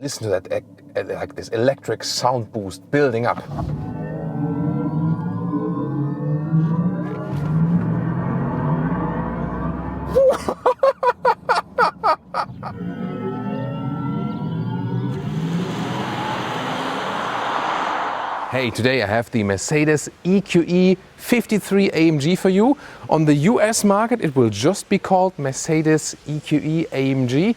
Listen to that, like this electric sound boost building up. Hey, today I have the Mercedes Eqe 53 AMG for you. On the US market it will just be called Mercedes Eqe Amg.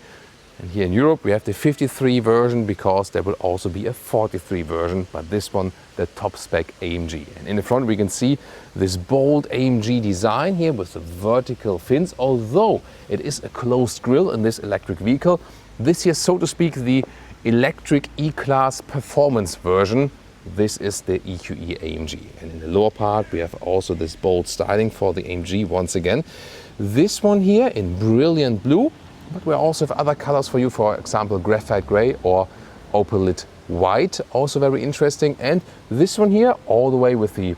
And here in Europe we have the 53 version because there will also be a 43 version, but this one the top spec AMG. And in the front we can see this bold AMG design here with the vertical fins. Although it is a closed grille in this electric vehicle, this here, so to speak, the electric E-Class performance version. This is the Eqe AMG. And in the lower part we have also this bold styling for the AMG once again. This one here in brilliant blue, but we also have other colors for you, for example graphite gray or opalite white, also very interesting. And this one here all the way with the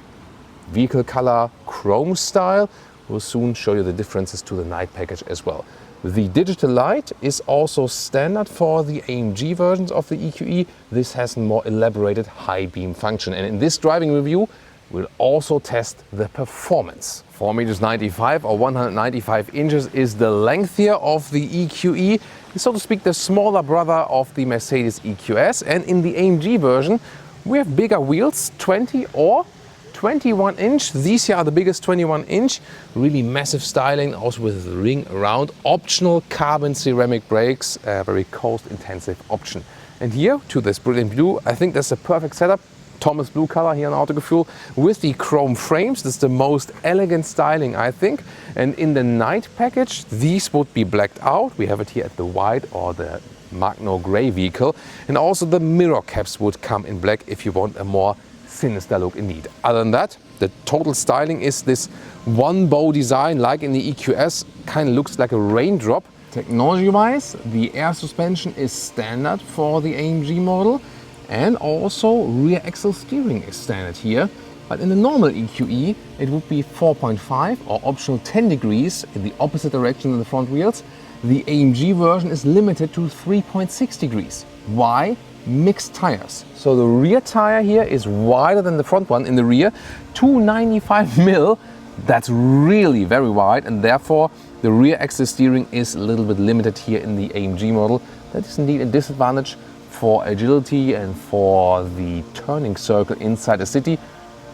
vehicle color chrome style. We'll soon show you the differences to the night package as well. The digital light is also standard for the AMG versions of the Eqe. This has a more elaborated high beam function, and in this driving review we'll also test the performance. 4.95 m or 195 inches is the length here of the Eqe. It's, so to speak, the smaller brother of the Mercedes EQS, and in the AMG version we have bigger wheels, 20 or 21 inch. These here are the biggest 21 inch. Really massive styling, also with the ring around. Optional carbon ceramic brakes, a very cost intensive option. And here to this brilliant blue, I think that's a perfect setup. Thomas blue color here in Autogefühl with the chrome frames. This is the most elegant styling, I think. And in the night package, these would be blacked out. We have it here at the white or the Magno gray vehicle. And also the mirror caps would come in black if you want a more sinister look indeed. Other than that, the total styling is this one bow design like in the EQS, kind of looks like a raindrop. Technology wise, the air suspension is standard for the AMG model, and also rear axle steering is standard here. But in the normal Eqe it would be 4.5 or optional 10 degrees in the opposite direction in the front wheels. The AMG version is limited to 3.6 degrees. Why? Mixed tires. So the rear tire here is wider than the front one in the rear, 295 mm. That's really very wide, and therefore the rear axle steering is a little bit limited here in the AMG model. That is indeed a disadvantage for agility and for the turning circle inside a city.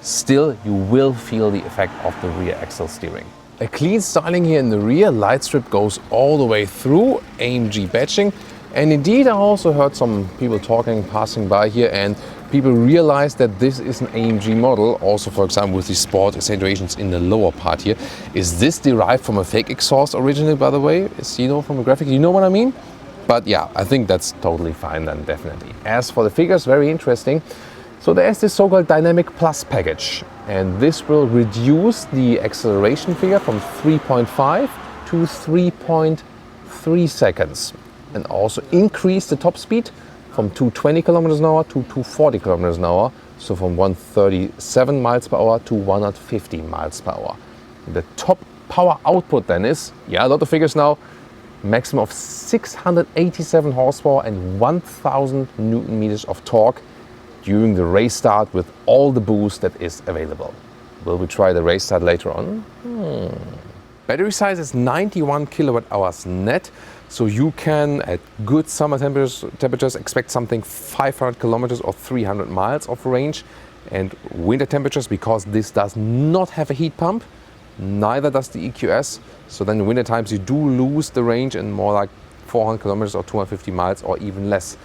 Still, you will feel the effect of the rear axle steering. A clean styling here in the rear, light strip goes all the way through, AMG badging. And indeed, I also heard some people talking, passing by here, and people realize that this is an AMG model. Also, for example, with the sport accentuations in the lower part here. Is this derived from a fake exhaust originally, by the way? Is, you know, from a graphic, you know what I mean? But yeah, I think that's totally fine then, definitely. As for the figures, very interesting. So there's this so-called Dynamic Plus package, and this will reduce the acceleration figure from 3.5 to 3.3 seconds. And also increase the top speed from 220 km an hour to 240 km an hour, so from 137 miles per hour to 150 miles per hour. The top power output then is, yeah, a lot of figures now, maximum of 687 horsepower and 1000 Newton meters of torque during the race start with all the boost that is available. Will we try the race start later on? Battery size is 91 kWh net. So you can, at good summer temperatures, expect something 500 kilometers or 300 miles of range. And winter temperatures, because this does not have a heat pump, neither does the EQS. So then in winter times you do lose the range in more like 400 kilometers or 250 miles or even less.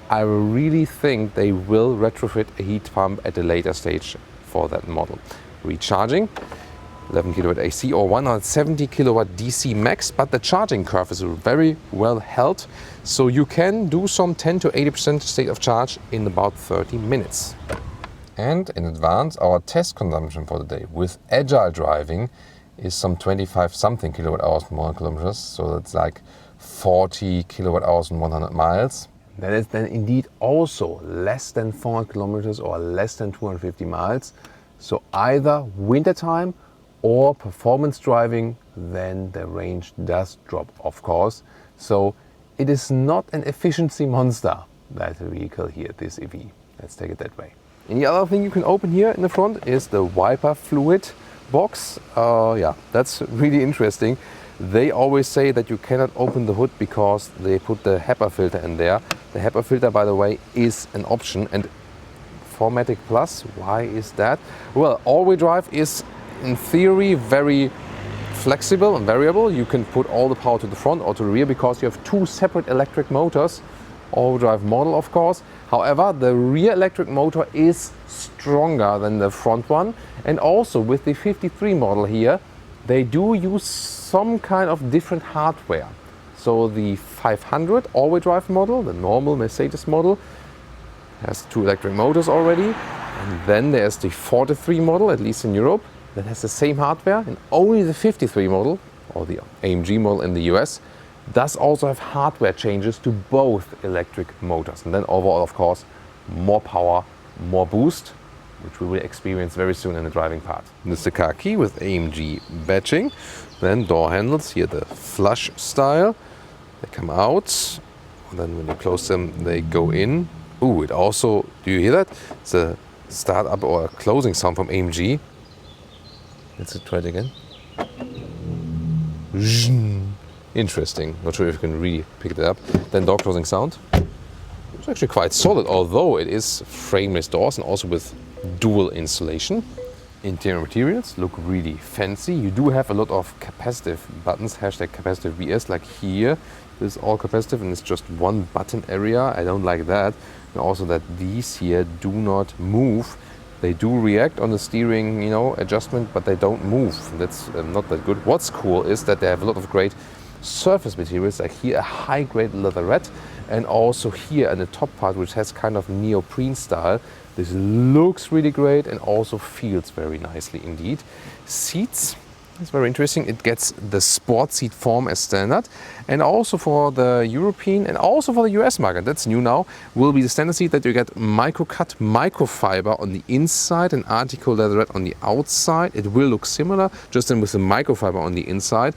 I really think they will retrofit a heat pump at a later stage for that model. Recharging. 11 kW AC or 170 kW DC max, but the charging curve is very well held, so you can do some 10 to 80% state of charge in about 30 minutes. And in advance, our test consumption for the day with agile driving is some 25 something kWh per 100 kilometers, so that's like 40 kWh in 100 miles. That is then indeed also less than 400 kilometers or less than 250 miles. So either wintertime or performance driving, then the range does drop, of course. So it is not an efficiency monster, that vehicle here, this EV. Let's take it that way. And the other thing you can open here in the front is the wiper fluid box. Yeah, that's really interesting. They always say that you cannot open the hood because they put the HEPA filter in there. The HEPA filter, by the way, is an option. And 4MATIC Plus, why is that? Well, all-wheel drive is in theory very flexible and variable. You can put all the power to the front or to the rear because you have two separate electric motors. All-wheel drive model, of course. However, the rear electric motor is stronger than the front one. And also with the 53 model here, they do use some kind of different hardware. So the 500 all-wheel drive model, the normal Mercedes model, has two electric motors already. And then there's the 43 model, at least in Europe, that has the same hardware. And only the 53 model, or the AMG model in the US, does also have hardware changes to both electric motors. And then overall, of course, more power, more boost, which we will experience very soon in the driving part. This is the car key with AMG badging. Then door handles, here the flush style. They come out, and then when you close them, they go in. Ooh, it also, do you hear that? It's a start up or a closing sound from AMG. Let's try it again. Interesting. Not sure if you can really pick it up. Then door closing sound. It's actually quite solid, although it is frameless doors and also with dual insulation. Interior materials look really fancy. You do have a lot of capacitive buttons, hashtag capacitive BS, like here. This is all capacitive and it's just one button area. I don't like that. And also that these here do not move. They do react on the steering, adjustment, but they don't move. That's not that good. What's cool is that they have a lot of great surface materials, like here a high-grade leatherette, and also here in the top part, which has kind of neoprene style. This looks really great and also feels very nicely indeed. Seats, it's very interesting. It gets the sport seat form as standard, and also for the European and also for the US market, that's new now, will be the standard seat that you get microcut microfiber on the inside and article leatherette on the outside. It will look similar, just then with the microfiber on the inside.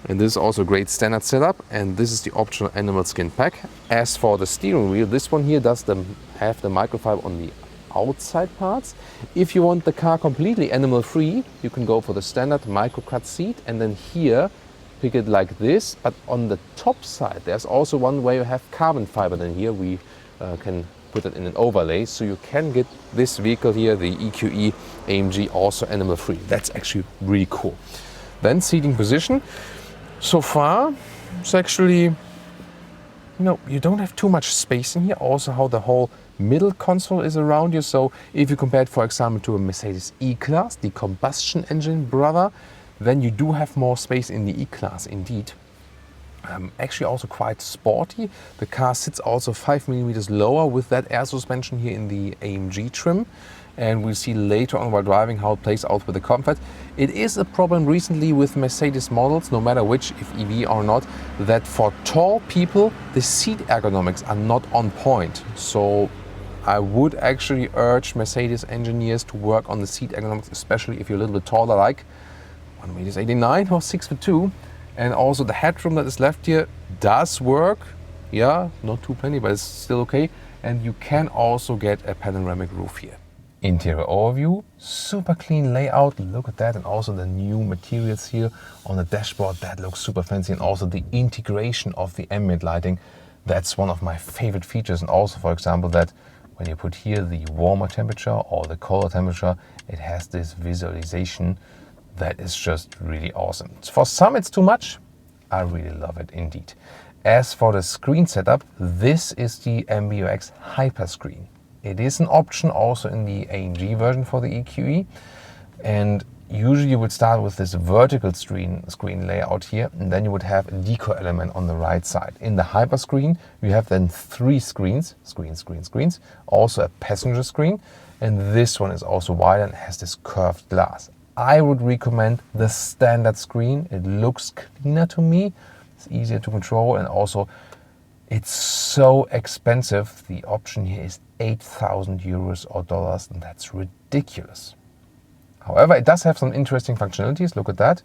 And this is also a great standard setup, and this is the optional animal skin pack. As for the steering wheel, this one here does have the microfiber on the outside parts. If you want the car completely animal free, you can go for the standard microcut seat and then here pick it like this. But on the top side, there's also one where you have carbon fiber. Then here we can put it in an overlay, so you can get this vehicle here, the EQE AMG, also animal free. That's actually really cool. Then seating position. So far, it's actually, you don't have too much space in here. Also how the whole middle console is around you. So if you compare it, for example, to a Mercedes E-Class, the combustion engine brother, then you do have more space in the E-Class indeed. Actually also quite sporty. The car sits also 5mm lower with that air suspension here in the AMG trim. And we'll see later on while driving how it plays out with the comfort. It is a problem recently with Mercedes models, no matter which, if EV or not, that for tall people, the seat ergonomics are not on point. So I would actually urge Mercedes engineers to work on the seat ergonomics, especially if you're a little bit taller, like 1m89 or 6'2". And also the headroom that is left here does work. Yeah, not too plenty, but it's still okay. And you can also get a panoramic roof here. Interior overview, super clean layout, look at that, and also the new materials here on the dashboard, that looks super fancy, and also the integration of the ambient lighting, that's one of my favorite features. And also, for example, that when you put here the warmer temperature or the colder temperature, it has this visualization that is just really awesome. For some it's too much, I really love it indeed. As for the screen setup, this is the MBUX Hyperscreen. It is an option also in the AMG version for the EQE, and usually you would start with this vertical screen layout here, and then you would have a deco element on the right side. In the Hyperscreen, you have then 3 screens, also a passenger screen, and this one is also wide and has this curved glass. I would recommend the standard screen. It looks cleaner to me, it's easier to control, and also it's so expensive. The option here is 8,000 euros or dollars, and that's ridiculous. However, it does have some interesting functionalities. Look at that.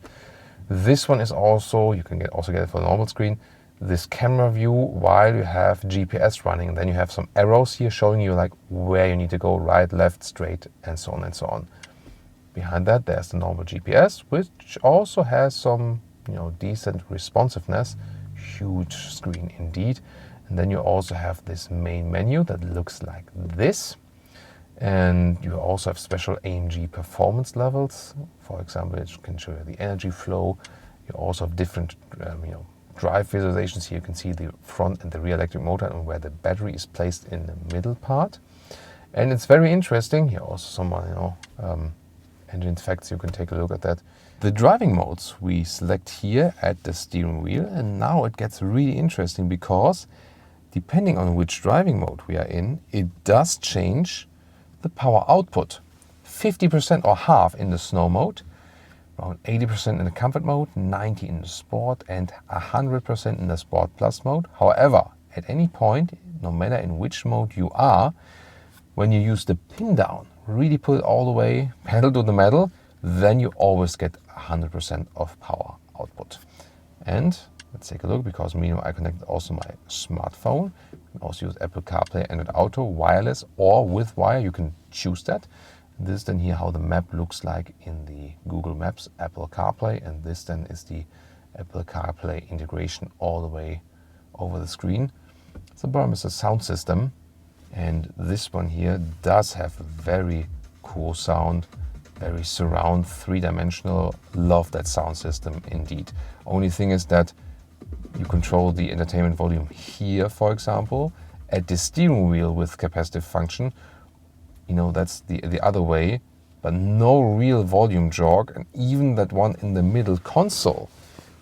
This one is also, you can also get it for a normal screen. this camera view while you have GPS running. And then you have some arrows here showing you like where you need to go, right, left, straight, and so on and so on. Behind that, there's the normal GPS, which also has some, decent responsiveness. Huge screen indeed. And then you also have this main menu that looks like this. And you also have special AMG performance levels. For example, it can show you the energy flow. You also have different, drive visualizations. Here you can see the front and the rear electric motor and where the battery is placed in the middle part. And it's very interesting. Here also some, engine facts. You can take a look at that. The driving modes we select here at the steering wheel, and now it gets really interesting because depending on which driving mode we are in, it does change the power output. 50% or half in the snow mode, around 80% in the comfort mode, 90% in the sport, and 100% in the sport plus mode. However, at any point, no matter in which mode you are, when you use the pin down, really pull it all the way, pedal to the metal, then you always get 100% of power output. And let's take a look, because I connected also my smartphone. You can also use Apple CarPlay, Android Auto, wireless or with wire. You can choose that. This is then here how the map looks like in the Google Maps Apple CarPlay, and this then is the Apple CarPlay integration all the way over the screen. The bottom is the sound system, and this one here does have a very cool sound, very surround, three-dimensional. Love that sound system indeed. Only thing is that you control the entertainment volume here, for example. At the steering wheel with capacitive function, that's the other way, but no real volume jog. And even that one in the middle console,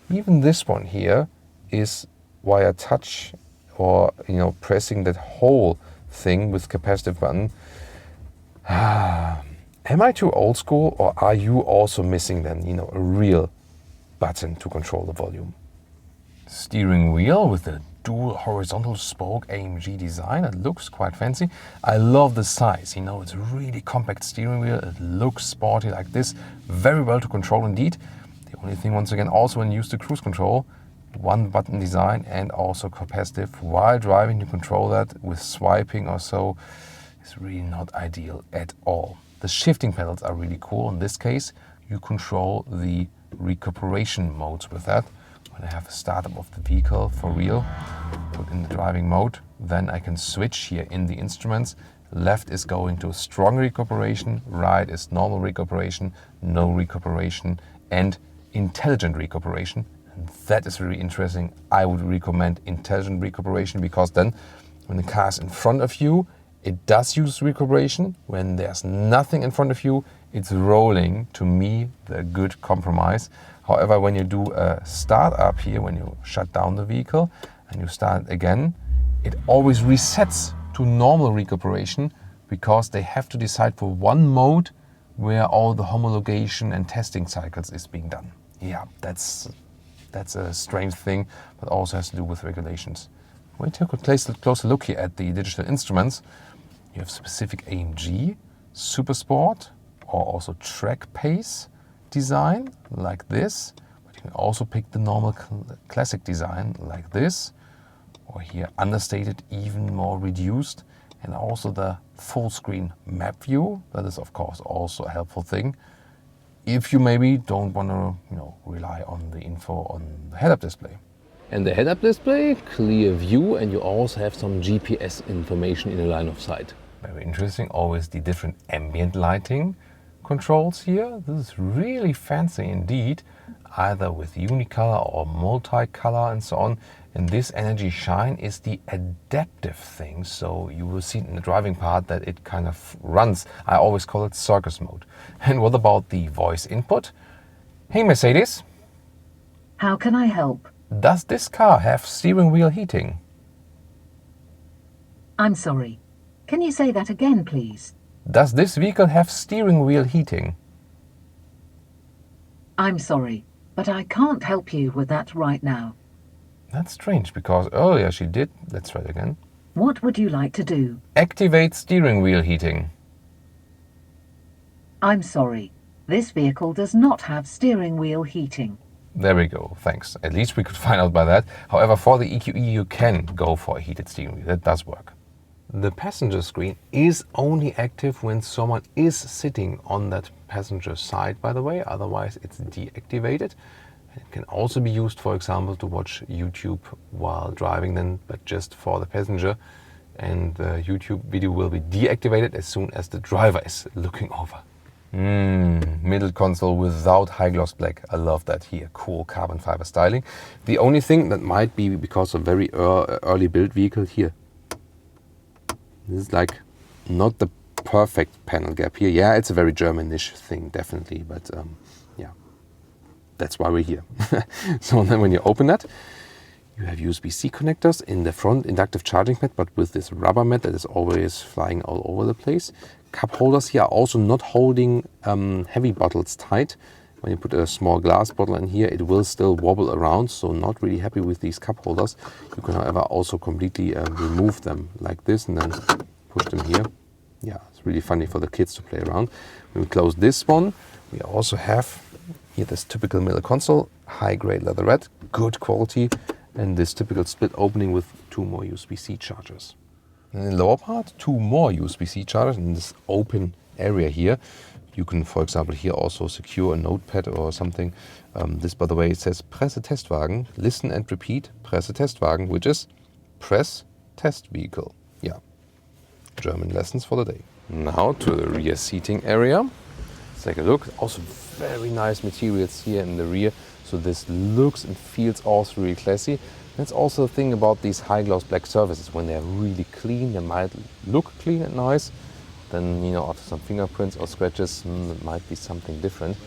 even this one here is via touch or, pressing that whole thing with capacitive button. Am I too old school, or are you also missing then, a real button to control the volume? Steering wheel with the dual horizontal spoke AMG design. It looks quite fancy. I love the size. It's a really compact steering wheel. It looks sporty like this. Very well to control indeed. The only thing, once again, also when you use the cruise control, one button design and also capacitive. While driving, you control that with swiping or so. It's really not ideal at all. The shifting pedals are really cool. In this case, you control the recuperation modes with that. When I have a startup of the vehicle for real, put in the driving mode, then I can switch here in the instruments. Left is going to strong recuperation, right is normal recuperation, no recuperation, and intelligent recuperation. And that is really interesting. I would recommend intelligent recuperation, because then when the car is in front of you, it does use recuperation. When there's nothing in front of you, it's rolling. To me, the good compromise. However, when you do a start up here, when you shut down the vehicle and you start again, it always resets to normal recuperation, because they have to decide for one mode where all the homologation and testing cycles is being done. Yeah, that's a strange thing, but also has to do with regulations. When you take a closer look here at the digital instruments, you have specific AMG, Super Sport, or also track pace design like this, but you can also pick the normal classic design like this, or here understated, even more reduced, and also the full screen map view. That is of course also a helpful thing if you maybe don't want to rely on the info on the head-up display. And the head-up display, clear view, and you also have some GPS information in the line of sight. Very interesting, always the different ambient lighting controls here. This is really fancy indeed, either with unicolor or multicolor and so on. And this energy shine is the adaptive thing, so you will see in the driving part that it kind of runs. I always call it circus mode. And what about the voice input? Hey Mercedes. How can I help? Does this car have steering wheel heating? I'm sorry. Can you say that again, please? Does this vehicle have steering wheel heating? I'm sorry, but I can't help you with that right now. That's strange, because earlier she did. Let's try it again. What would you like to do? Activate steering wheel heating. I'm sorry. This vehicle does not have steering wheel heating. There we go, thanks. At least we could find out by that. However, for the EQE you can go for a heated steering wheel, that does work. The passenger screen is only active when someone is sitting on that passenger side, by the way, otherwise it's deactivated. It can also be used, for example, to watch YouTube while driving then, but just for the passenger. And the YouTube video will be deactivated as soon as the driver is looking over. Middle console without high gloss black. I love that here. Cool carbon fiber styling. The only thing that might be because of very early build vehicle here. This is like not the perfect panel gap here. Yeah, it's a very Germanish thing, definitely. But yeah, that's why we're here. So then when you open that, you have USB-C connectors in the front, inductive charging mat, but with this rubber mat that is always flying all over the place. Cup holders here are also not holding heavy bottles tight. When you put a small glass bottle in here, it will still wobble around, so not really happy with these cup holders. You can, however, also completely remove them like this and then push them here. Yeah, it's really funny for the kids to play around. When we close this one, we also have here this typical middle console, high-grade leatherette, good quality, and this typical split opening with 2 more USB-C chargers. And in the lower part, 2 more USB-C chargers in this open area here. You can, for example, here also secure a notepad or something. This, by the way, it says Presse Testwagen, listen and repeat, Presse Testwagen, which is press test vehicle. Yeah, German lessons for the day. Now to the rear seating area. Let's take a look. Also very nice materials here in the rear. So this looks and feels also really classy. That's also the thing about these high gloss black surfaces. When they're really clean, they might look clean and nice. Then, you know, after some fingerprints or scratches, it might be something different.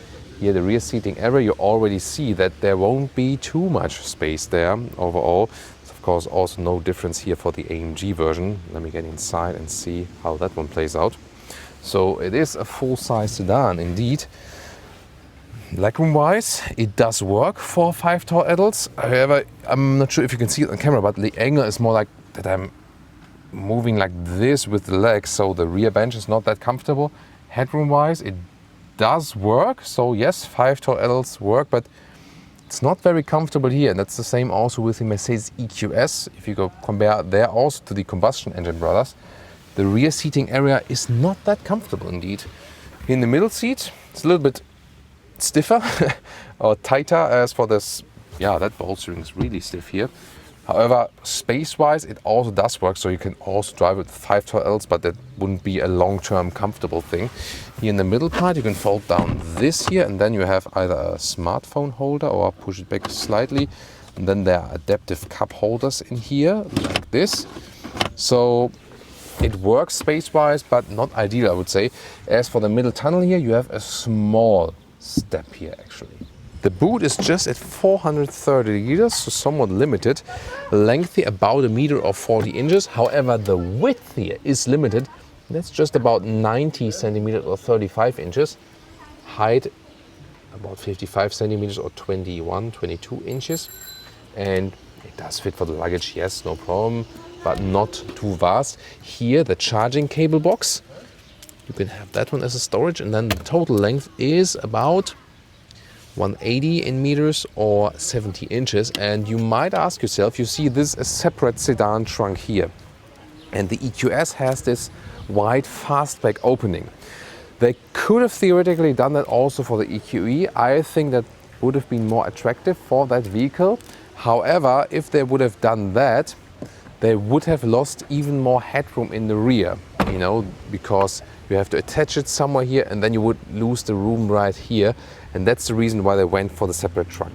Here, the rear seating area, you already see that there won't be too much space there overall. It's of course also no difference here for the AMG version. Let me get inside and see how that one plays out. So it is a full-size sedan indeed. Legroom-wise, it does work for 5 tall adults. However, I'm not sure if you can see it on camera, but the angle is more like that I'm moving like this with the legs, so the rear bench is not that comfortable. Headroom-wise, it does work. So yes, 5 tall adults work, but it's not very comfortable here. And that's the same also with the Mercedes EQS. If you go compare there also to the combustion engine brothers, the rear seating area is not that comfortable indeed. In the middle seat, it's a little bit stiffer or tighter. As for this, yeah, that bolstering is really stiff here. However, space-wise, it also does work, so you can also drive it with 5 tall adults, but that wouldn't be a long-term comfortable thing. Here in the middle part, you can fold down this here, and then you have either a smartphone holder or push it back slightly. And then there are adaptive cup holders in here, like this. So it works space-wise, but not ideal, I would say. As for the middle tunnel here, you have a small step here, actually. The boot is just at 430 liters, so somewhat limited. Lengthy about 1 meter or 40 inches. However, the width here is limited. That's just about 90 centimeters or 35 inches. Height about 55 centimeters or 21, 22 inches. And it does fit for the luggage, yes, no problem, but not too vast. Here, the charging cable box. You can have that one as a storage, and then the total length is about 180 in meters or 70 inches. And you might ask yourself, you see this a separate sedan trunk here, and the EQS has this wide fastback opening. They could have theoretically done that also for the EQE. I think that would have been more attractive for that vehicle. However, if they would have done that, they would have lost even more headroom in the rear, you know, because you have to attach it somewhere here, and then you would lose the room right here. And that's the reason why they went for the separate trunk.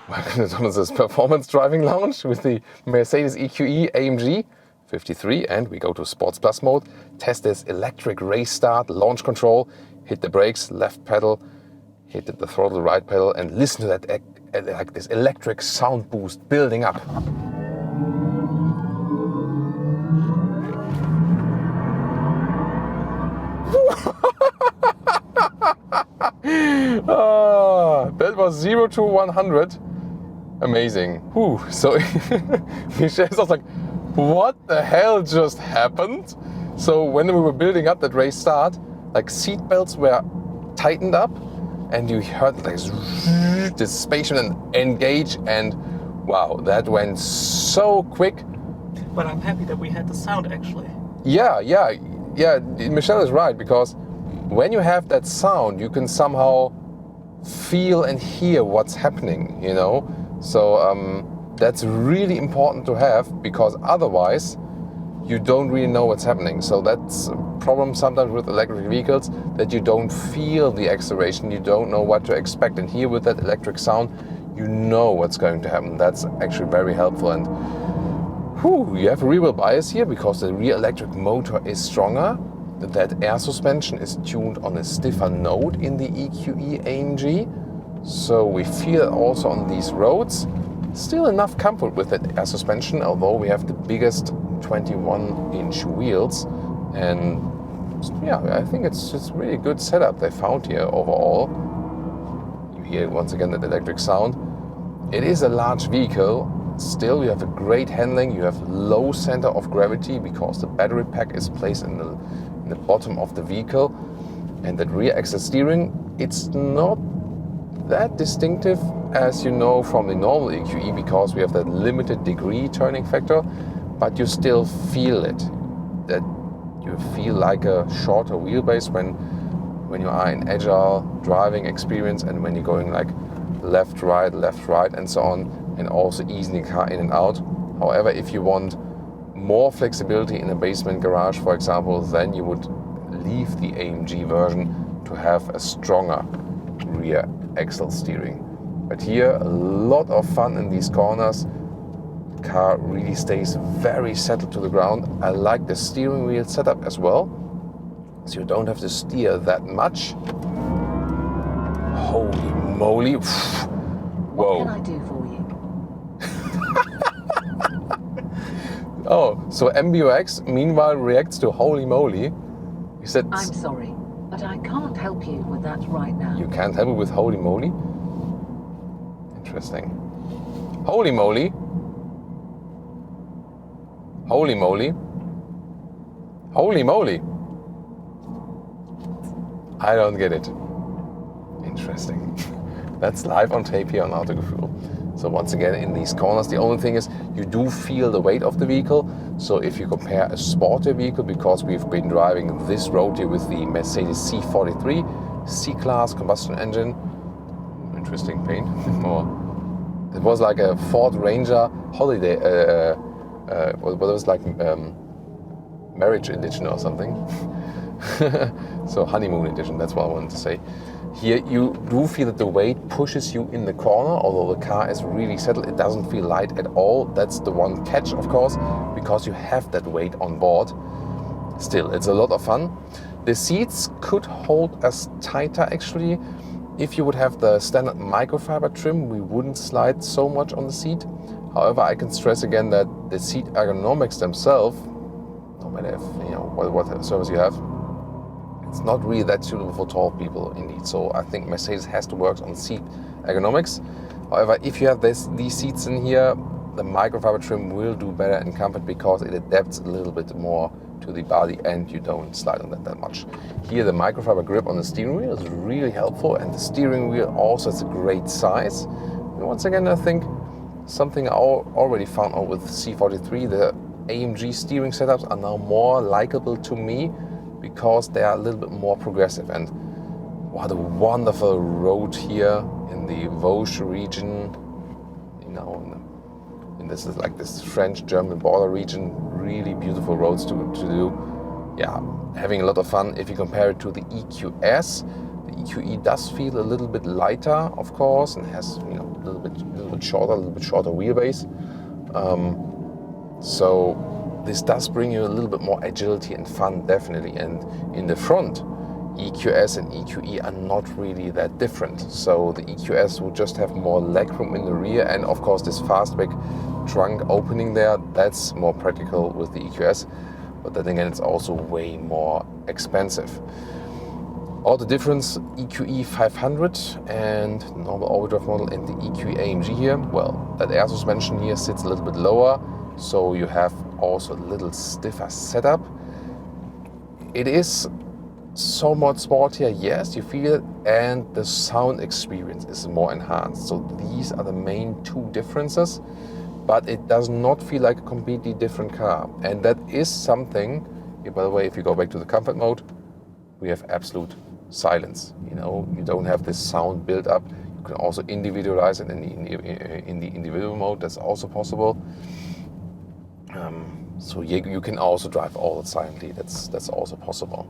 Welcome to this performance driving lounge with the Mercedes EQE AMG 53, and we go to Sports Plus mode. Test this electric race start, launch control, hit the brakes, left pedal, hit the throttle, right pedal, and listen to that like this electric sound boost building up. That was 0 to 100. Amazing. Whew. So Michel's was like, what the hell just happened? So when we were building up that race start, like seat belts were tightened up, and you heard like this spaceship and engage, and wow, that went so quick. But I'm happy that we had the sound actually. Yeah, Michelle is right, because when you have that sound, you can somehow feel and hear what's happening, you know? So that's really important to have, because otherwise you don't really know what's happening. So that's a problem sometimes with electric vehicles, that you don't feel the acceleration, you don't know what to expect. And here with that electric sound, you know what's going to happen. That's actually very helpful. And you have a rear wheel bias here, because the rear electric motor is stronger. That air suspension is tuned on a stiffer node in the EQE AMG. So we feel it also on these roads. Still enough comfort with that air suspension, although we have the biggest 21-inch wheels. And yeah, I think it's just really good setup they found here overall. You hear once again that electric sound. It is a large vehicle. Still, you have a great handling. You have low center of gravity, because the battery pack is placed in the bottom of the vehicle. And that rear axle steering, it's not that distinctive as you know from the normal EQE, because we have that limited degree turning factor, but you still feel it. That you feel like a shorter wheelbase when you are in agile driving experience, and when you're going like left, right, and so on, and also easing the car in and out. However, if you want more flexibility in a basement garage, for example, then you would leave the AMG version to have a stronger rear axle steering. But here, a lot of fun in these corners. The car really stays very settled to the ground. I like the steering wheel setup as well, so you don't have to steer that much. Holy moly. Whoa. What can I do for you? Oh, so MBUX meanwhile reacts to holy moly. He said, I'm sorry, but I can't help you with that right now. You can't help me with holy moly? Interesting. Holy moly. Holy moly. Holy moly. I don't get it. Interesting. That's live on tape here on Autogefühl. So once again, in these corners, the only thing is you do feel the weight of the vehicle. So if you compare a sportier vehicle, because we've been driving this road here with the Mercedes C43 C-Class combustion engine. Interesting paint. It was like a Ford Ranger holiday, what was like marriage edition or something. So honeymoon edition, that's what I wanted to say. Here you do feel that the weight pushes you in the corner, although the car is really settled. It doesn't feel light at all. That's the one catch, of course, because you have that weight on board. Still, it's a lot of fun. The seats could hold us tighter actually. If you would have the standard microfiber trim, we wouldn't slide so much on the seat. However, I can stress again that the seat ergonomics themselves, no matter if, what service you have, it's not really that suitable for tall people indeed. So I think Mercedes has to work on seat ergonomics. However, if you have these seats in here, the microfiber trim will do better in comfort, because it adapts a little bit more to the body and you don't slide on that much. Here the microfiber grip on the steering wheel is really helpful, and the steering wheel also has a great size. And once again, I think something I already found out with C43, the AMG steering setups are now more likable to me, because they are a little bit more progressive. And what a wonderful road here in the Vosges region, and this is like this French-German border region. Really beautiful roads to do. Yeah, having a lot of fun. If you compare it to the EQS, the EQE does feel a little bit lighter, of course, and has a little bit shorter wheelbase. So this does bring you a little bit more agility and fun, definitely. And in the front, EQS and EQE are not really that different. So the EQS will just have more legroom in the rear, and of course this fastback trunk opening there, that's more practical with the EQS. But then again, it's also way more expensive. All the difference, EQE 500 and normal overdrive model and the EQE AMG here, well, that air suspension here sits a little bit lower, so you have also a little stiffer setup. It is somewhat sportier, yes, you feel it, and the sound experience is more enhanced. So these are the main two differences, but it does not feel like a completely different car. And that is something, by the way, if you go back to the comfort mode, we have absolute silence. You know, you don't have this sound build up. You can also individualize it in the individual mode. That's also possible. So you can also drive all silently. That's also possible.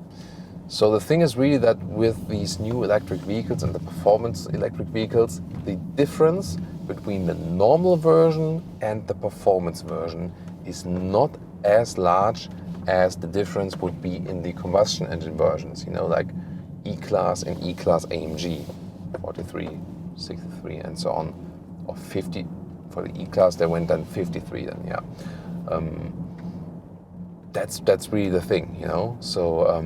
So the thing is really that with these new electric vehicles and the performance electric vehicles, the difference between the normal version and the performance version is not as large as the difference would be in the combustion engine versions, you know, like E-Class and E-Class AMG, 43, 63 and so on, or 50. For the E-Class they went then 53 then, yeah. That's really the thing, you know. So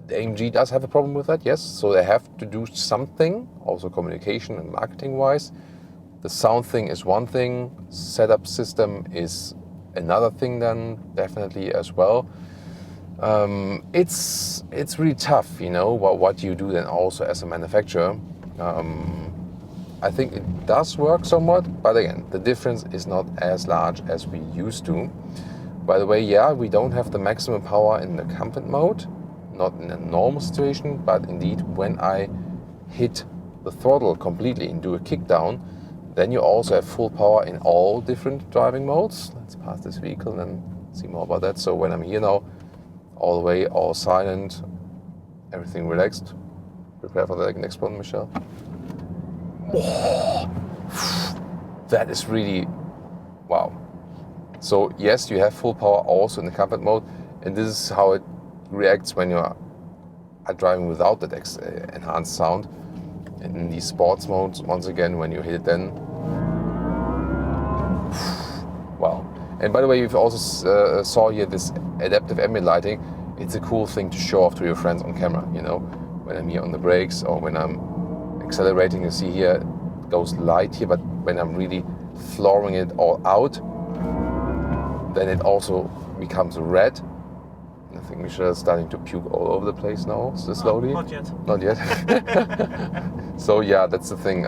the AMG does have a problem with that, yes. So they have to do something, also communication and marketing wise. The sound thing is one thing, setup system is another thing then, definitely as well. It's really tough, you know, what you do then also as a manufacturer. I think it does work somewhat, but again, the difference is not as large as we used to. By the way, yeah, we don't have the maximum power in the comfort mode, not in a normal situation, but indeed when I hit the throttle completely and do a kick down, then you also have full power in all different driving modes. Let's pass this vehicle and see more about that. So when I'm here now, all the way, all silent, everything relaxed. Prepare for the next one, Michelle. Oh, that is really, wow. So yes, you have full power also in the comfort mode, and this is how it reacts when you are driving without that enhanced sound. And in these sports modes, once again, when you hit it then, wow. And by the way, you've also saw here this adaptive ambient lighting. It's a cool thing to show off to your friends on camera, you know, when I'm here on the brakes or when I'm accelerating. You see here it goes light here, but when I'm really flooring it all out, then it also becomes red. I think Michelle is starting to puke all over the place now, so slowly. Not yet. Not yet. So yeah, that's the thing.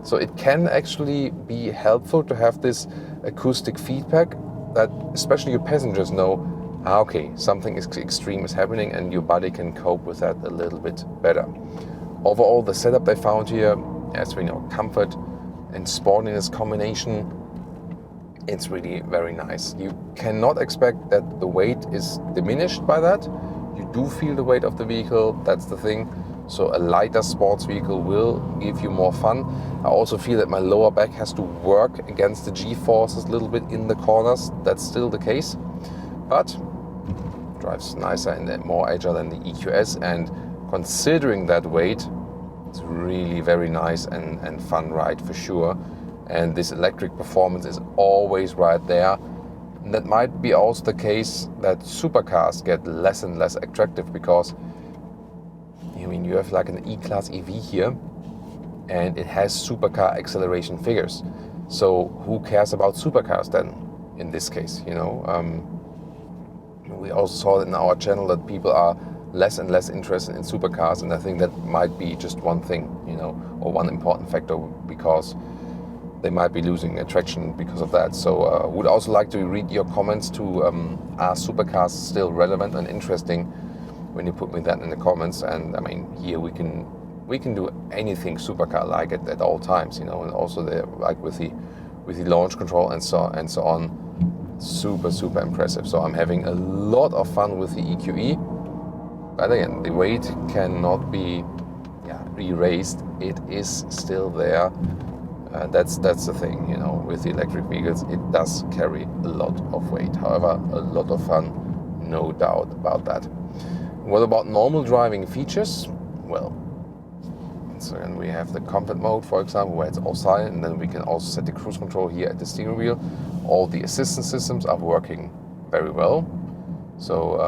So it can actually be helpful to have this acoustic feedback that especially your passengers know, okay, something extreme is happening and your body can cope with that a little bit better. Overall, the setup they found here, as we know, comfort and sportiness combination, it's really very nice. You cannot expect that the weight is diminished by that. You do feel the weight of the vehicle, that's the thing. So a lighter sports vehicle will give you more fun. I also feel that my lower back has to work against the G-forces a little bit in the corners. That's still the case, but drives nicer and more agile than the EQS. And considering that weight, it's really very nice and fun ride for sure. And this electric performance is always right there. And that might be also the case that supercars get less and less attractive because, I mean, you have like an E-Class EV here and it has supercar acceleration figures. So who cares about supercars then in this case, you know? We also saw in our channel that people are less and less interested in supercars, and I think that might be just one thing, you know, or one important factor, because they might be losing attraction because of that. So would also like to read your comments to are supercars still relevant and interesting when you put me that in the comments. And I mean, here we can do anything supercar like at all times, you know, and also like with the launch control and so on. Super impressive. So I'm having a lot of fun with the EQE, but again, the weight cannot be erased. It is still there. That's the thing, you know, with the electric vehicles, it does carry a lot of weight. However, a lot of fun, no doubt about that. What about normal driving features? Well, so then we have the comfort mode, for example, where it's all silent, and then we can also set the cruise control here at the steering wheel. All the assistance systems are working very well. So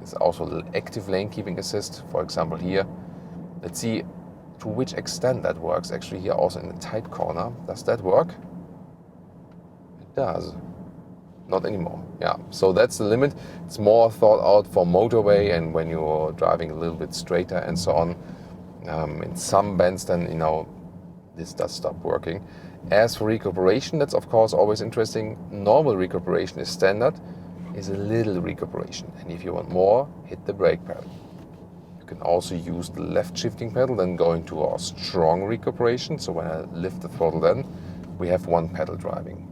it's also active lane keeping assist, for example, here. Let's see to which extent that works. Actually, here also in the tight corner, does that work? It does. not anymore. Yeah, so that's the limit. It's more thought out for motorway and when you're driving a little bit straighter and so on. In some bends, then this does stop working. As for recuperation, that's of course always interesting. Normal recuperation is standard, is a little recuperation, and if you want more, hit the brake pedal. You can also use the left shifting pedal, then going to our strong recuperation. So when I lift the throttle, then we have one pedal driving.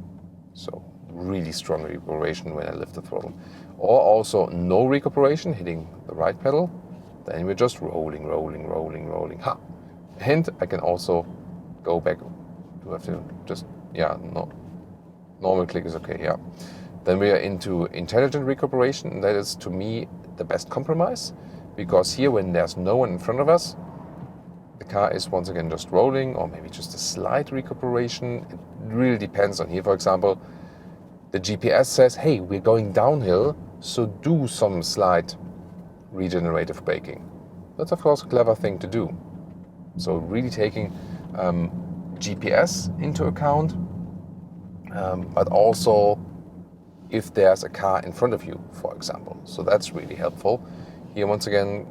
So really strong recuperation when I lift the throttle. Or also no recuperation, hitting the right pedal, then we're just rolling. Ha! Hint, I can also go back. Do I have to just, no. Normal click is okay, yeah. Then we are into intelligent recuperation, and that is, to me, the best compromise, because here, when there's no one in front of us, the car is once again just rolling, or maybe just a slight recuperation. It really depends on here. For example, the GPS says, hey, we're going downhill, so do some slight regenerative braking. That's of course a clever thing to do. So really taking GPS into account, but also if there's a car in front of you, for example. So that's really helpful. Here once again,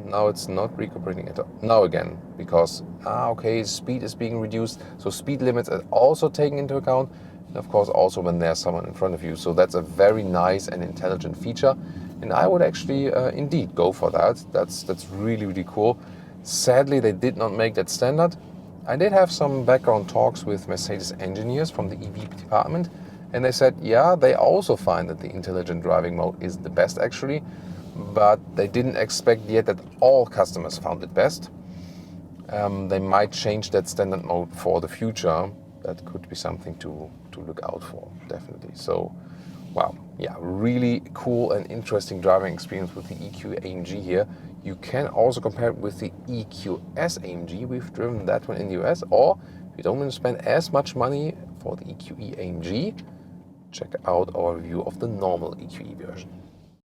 now it's not recuperating at all. Now again, because, okay, speed is being reduced. So speed limits are also taken into account. And of course also when there's someone in front of you. So that's a very nice and intelligent feature. And I would actually indeed go for that. That's really, really cool. Sadly, they did not make that standard. I did have some background talks with Mercedes engineers from the EV department, and they said, yeah, they also find that the intelligent driving mode is the best actually, but they didn't expect yet that all customers found it best. They might change that standard mode for the future. That could be something to look out for, definitely. So, wow, yeah, really cool and interesting driving experience with the Eqe Amg here. You can also compare it with the EQS AMG. We've driven that one in the US. Or if you don't want to spend as much money for the Eqe Amg, check out our review of the normal Eqe version.